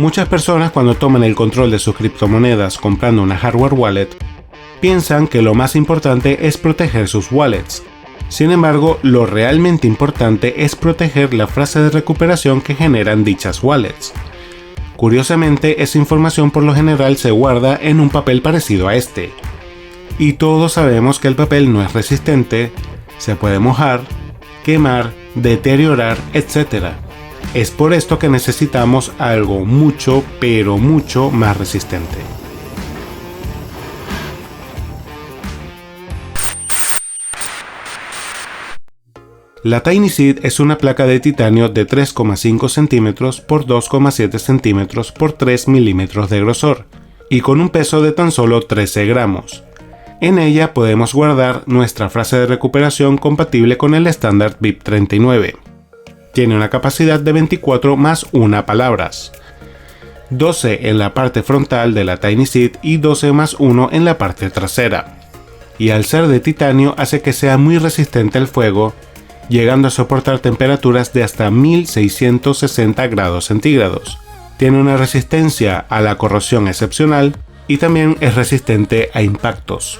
Muchas personas, cuando toman el control de sus criptomonedas comprando una hardware wallet, piensan que lo más importante es proteger sus wallets. Sin embargo, lo realmente importante es proteger la frase de recuperación que generan dichas wallets. Curiosamente, esa información por lo general se guarda en un papel parecido a este. Y todos sabemos que el papel no es resistente, se puede mojar, quemar, deteriorar, etc. Es por esto que necesitamos algo mucho, pero mucho más resistente. La TinySeed es una placa de titanio de 3,5 cm por 2,7 cm por 3 mm de grosor y con un peso de tan solo 13 gramos. En ella podemos guardar nuestra frase de recuperación compatible con el estándar BIP39. Tiene una capacidad de 24 más 1 palabras, 12 en la parte frontal de la TinySeed y 12 más 1 en la parte trasera. Y al ser de titanio hace que sea muy resistente al fuego, llegando a soportar temperaturas de hasta 1660 grados centígrados. Tiene una resistencia a la corrosión excepcional y también es resistente a impactos.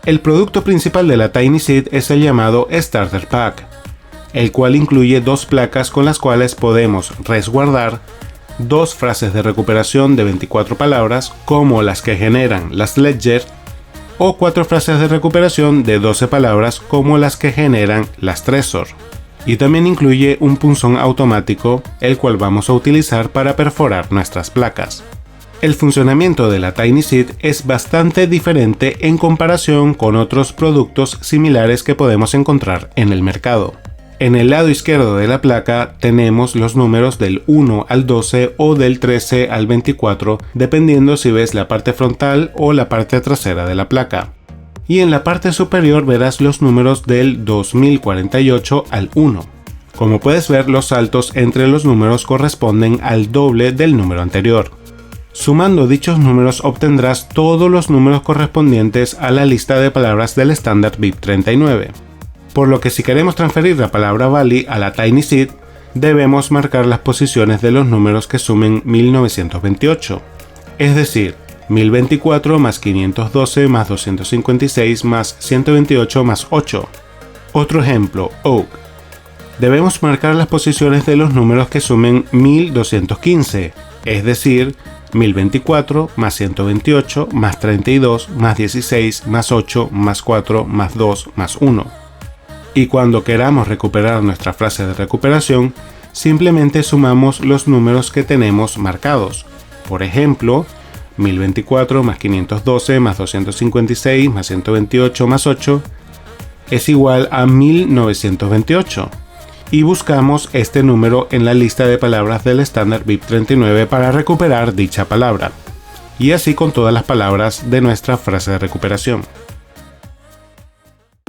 El producto principal de la TinySeed es el llamado Starter Pack, el cual incluye dos placas con las cuales podemos resguardar dos frases de recuperación de 24 palabras como las que generan las Ledger o 4 frases de recuperación de 12 palabras como las que generan las Trezor. Y también incluye un punzón automático, el cual vamos a utilizar para perforar nuestras placas. El funcionamiento de la TinySeed es bastante diferente en comparación con otros productos similares que podemos encontrar en el mercado. En el lado izquierdo de la placa tenemos los números del 1 al 12 o del 13 al 24, dependiendo si ves la parte frontal o la parte trasera de la placa. Y en la parte superior verás los números del 2048 al 1. Como puedes ver, los saltos entre los números corresponden al doble del número anterior. Sumando dichos números obtendrás todos los números correspondientes a la lista de palabras del estándar BIP39. Por lo que si queremos transferir la palabra Bali a la TinySeed, debemos marcar las posiciones de los números que sumen 1928, es decir, 1024 más 512 más 256 más 128 más 8. Otro ejemplo, Oak. Debemos marcar las posiciones de los números que sumen 1215, es decir, 1024 más 128 más 32 más 16 más 8 más 4 más 2 más 1. Y cuando queramos recuperar nuestra frase de recuperación, simplemente sumamos los números que tenemos marcados. Por ejemplo, 1024 más 512 más 256 más 128 más 8 es igual a 1928. Y buscamos este número en la lista de palabras del estándar BIP39 para recuperar dicha palabra. Y así con todas las palabras de nuestra frase de recuperación.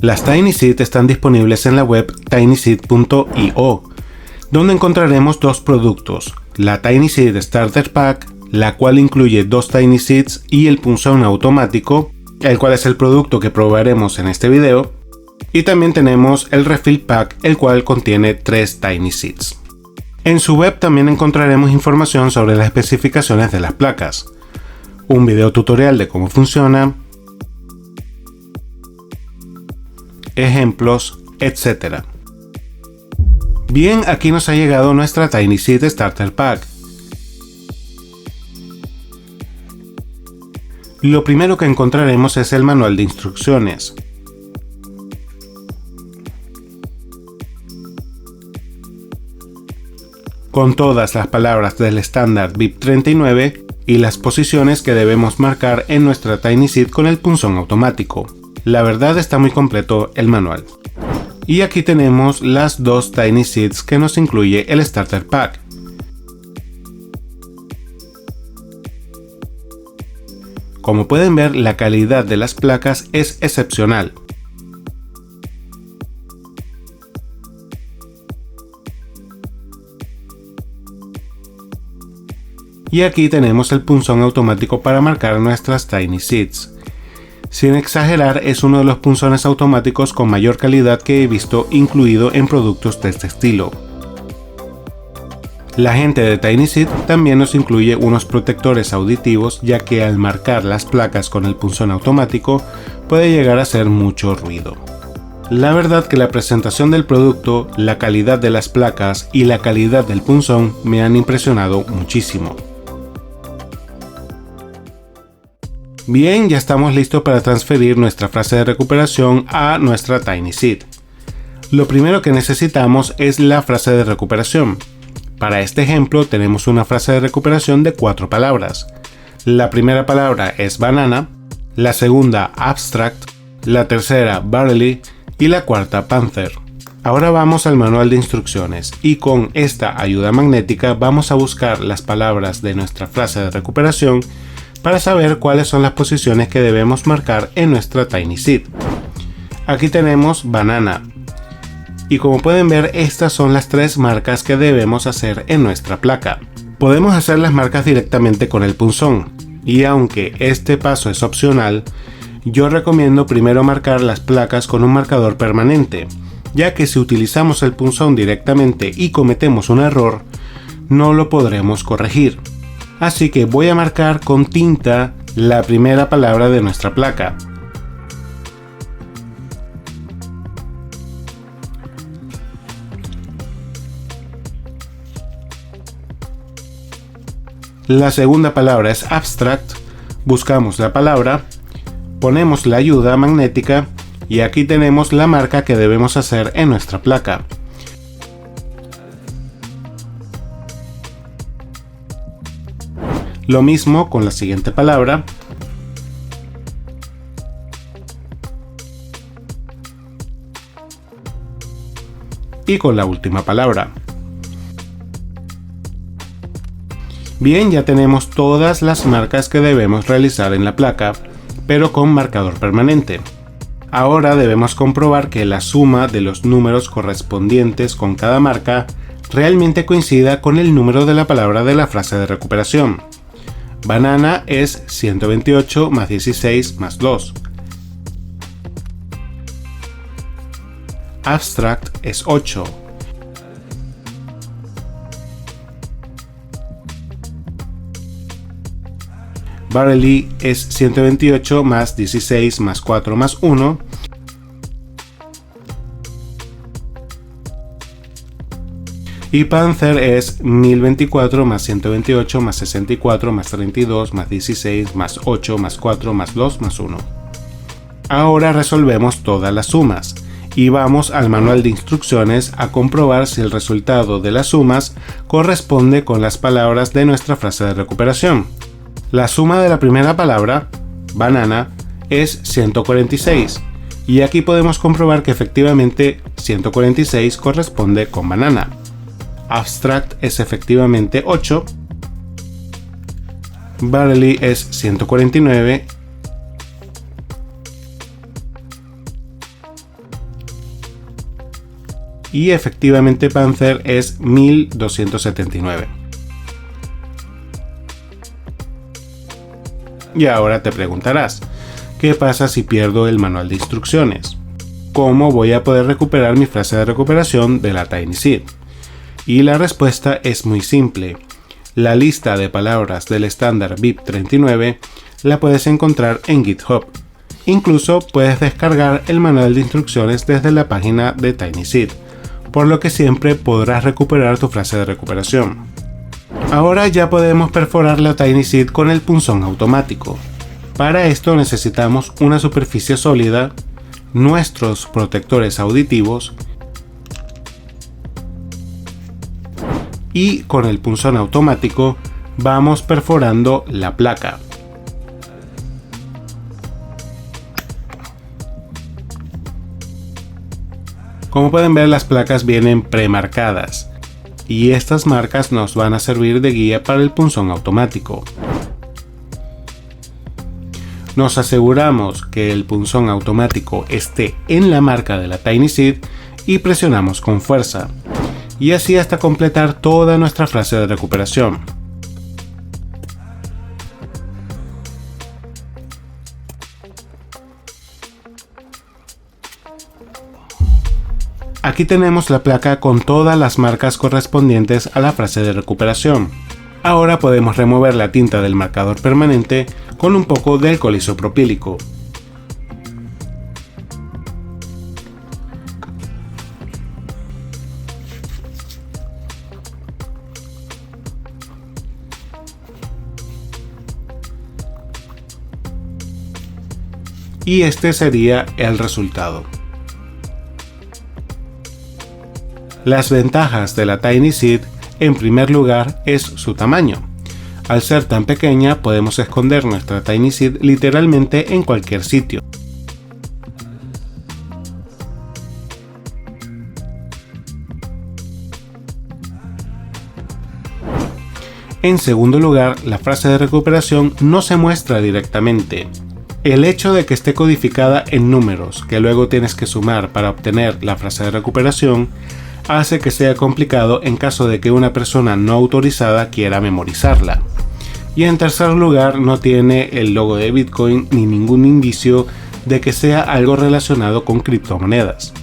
Las TinySeed están disponibles en la web tinyseed.io, donde encontraremos dos productos, la TinySeed Starter Pack, la cual incluye dos TinySeeds y el punzón automático, el cual es el producto que probaremos en este video, y también tenemos el Refill Pack, el cual contiene 3 TinySeeds. En su web también encontraremos información sobre las especificaciones de las placas, un video tutorial de cómo funciona, ejemplos, etc. Bien, aquí nos ha llegado nuestra TinySeed Starter Pack. Lo primero que encontraremos es el manual de instrucciones. Con todas las palabras del estándar BIP39 y las posiciones que debemos marcar en nuestra TinySeed con el punzón automático. La verdad está muy completo el manual. Y aquí tenemos las dos TinySeeds que nos incluye el Starter Pack. Como pueden ver, la calidad de las placas es excepcional. Y aquí tenemos el punzón automático para marcar nuestras TinySeeds. Sin exagerar, es uno de los punzones automáticos con mayor calidad que he visto incluido en productos de este estilo. La gente de TinySeed también nos incluye unos protectores auditivos, ya que al marcar las placas con el punzón automático puede llegar a hacer mucho ruido. La verdad que la presentación del producto, la calidad de las placas y la calidad del punzón me han impresionado muchísimo. Bien, ya estamos listos para transferir nuestra frase de recuperación a nuestra TinySeed. Lo primero que necesitamos es la frase de recuperación. Para este ejemplo tenemos una frase de recuperación de 4 palabras. La primera palabra es banana, la segunda abstract, la tercera barley y la cuarta panther. Ahora vamos al manual de instrucciones y con esta ayuda magnética vamos a buscar las palabras de nuestra frase de recuperación para saber cuáles son las posiciones que debemos marcar en nuestra TinySeed. Aquí tenemos banana. Y como pueden ver, estas son las 3 marcas que debemos hacer en nuestra placa. Podemos hacer las marcas directamente con el punzón, y aunque este paso es opcional, yo recomiendo primero marcar las placas con un marcador permanente, ya que si utilizamos el punzón directamente y cometemos un error, no lo podremos corregir. Así que voy a marcar con tinta la primera palabra de nuestra placa. La segunda palabra es abstract, buscamos la palabra, ponemos la ayuda magnética y aquí tenemos la marca que debemos hacer en nuestra placa. Lo mismo con la siguiente palabra. Y con la última palabra. Bien, ya tenemos todas las marcas que debemos realizar en la placa, pero con marcador permanente. Ahora debemos comprobar que la suma de los números correspondientes con cada marca realmente coincida con el número de la palabra de la frase de recuperación. Banana es 128 más 16 más 2. Abstract es 8. Barley es 128 más 16 más 4 más 1. Y Panther es 1024 más 128 más 64 más 32 más 16 más 8 más 4 más 2 más 1. Ahora resolvemos todas las sumas y vamos al manual de instrucciones a comprobar si el resultado de las sumas corresponde con las palabras de nuestra frase de recuperación. La suma de la primera palabra, banana, es 146 y aquí podemos comprobar que efectivamente 146 corresponde con banana. Abstract es efectivamente 8, barley es 149 y efectivamente panther es 1279. Y ahora te preguntarás, ¿qué pasa si pierdo el manual de instrucciones? ¿Cómo voy a poder recuperar mi frase de recuperación de la TinySeed? Y la respuesta es muy simple. La lista de palabras del estándar BIP39 la puedes encontrar en GitHub. Incluso puedes descargar el manual de instrucciones desde la página de TinySeed, por lo que siempre podrás recuperar tu frase de recuperación. Ahora ya podemos perforar la TinySeed con el punzón automático. Para esto necesitamos una superficie sólida, nuestros protectores auditivos y con el punzón automático vamos perforando la placa. Como pueden ver, las placas vienen premarcadas y estas marcas nos van a servir de guía para el punzón automático. Nos aseguramos que el punzón automático esté en la marca de la TinySeed y presionamos con fuerza, y así hasta completar toda nuestra frase de recuperación. Aquí tenemos la placa con todas las marcas correspondientes a la frase de recuperación. Ahora podemos remover la tinta del marcador permanente con un poco de alcohol isopropílico. Y este sería el resultado. Las ventajas de la Tiny Seed, en primer lugar, es su tamaño. Al ser tan pequeña, podemos esconder nuestra Tiny Seed literalmente en cualquier sitio. En segundo lugar, la frase de recuperación no se muestra directamente. El hecho de que esté codificada en números que luego tienes que sumar para obtener la frase de recuperación hace que sea complicado en caso de que una persona no autorizada quiera memorizarla. Y en tercer lugar, no tiene el logo de Bitcoin ni ningún indicio de que sea algo relacionado con criptomonedas.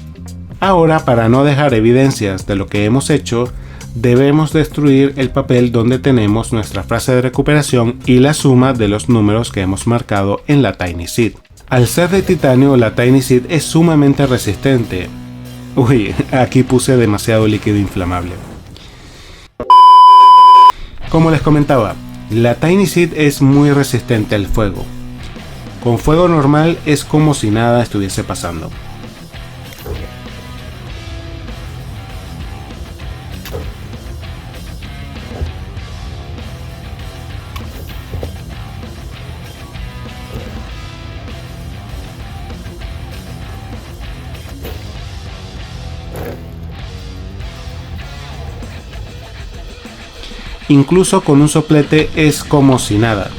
Ahora, para no dejar evidencias de lo que hemos hecho, debemos destruir el papel donde tenemos nuestra frase de recuperación y la suma de los números que hemos marcado en la Tiny Seed. Al ser de titanio, la Tiny Seed es sumamente resistente. Uy, aquí puse demasiado líquido inflamable. Como les comentaba, la Tiny Seed es muy resistente al fuego. Con fuego normal es como si nada estuviese pasando. Incluso con un soplete es como si nada.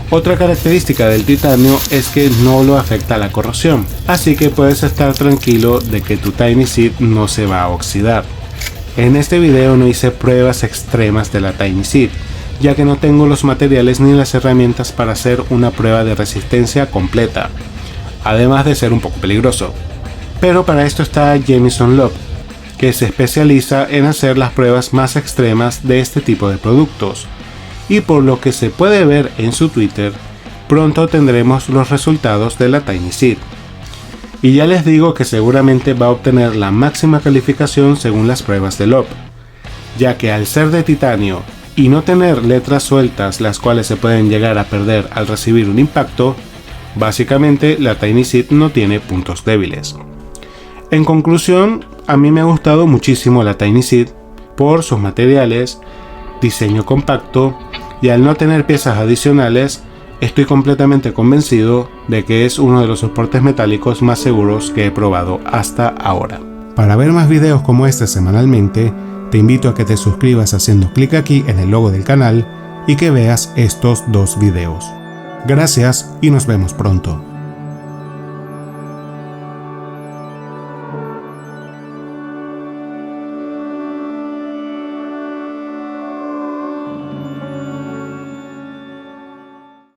Otra característica del titanio es que no lo afecta la corrosión, así que puedes estar tranquilo de que tu Tiny Seed no se va a oxidar. En este video no hice pruebas extremas de la Tiny Seed, ya que no tengo los materiales ni las herramientas para hacer una prueba de resistencia completa, además de ser un poco peligroso. Pero para esto está Jamison Loeb, que se especializa en hacer las pruebas más extremas de este tipo de productos. Y por lo que se puede ver en su Twitter, pronto tendremos los resultados de la Tiny Seed. Y ya les digo que seguramente va a obtener la máxima calificación según las pruebas de Loeb, ya que al ser de titanio y no tener letras sueltas las cuales se pueden llegar a perder al recibir un impacto, básicamente la Tiny Seed no tiene puntos débiles. En conclusión, a mí me ha gustado muchísimo la Tiny Seed por sus materiales, diseño compacto, y al no tener piezas adicionales, estoy completamente convencido de que es uno de los soportes metálicos más seguros que he probado hasta ahora. Para ver más videos como este semanalmente, te invito a que te suscribas haciendo clic aquí en el logo del canal y que veas estos dos videos. Gracias y nos vemos pronto.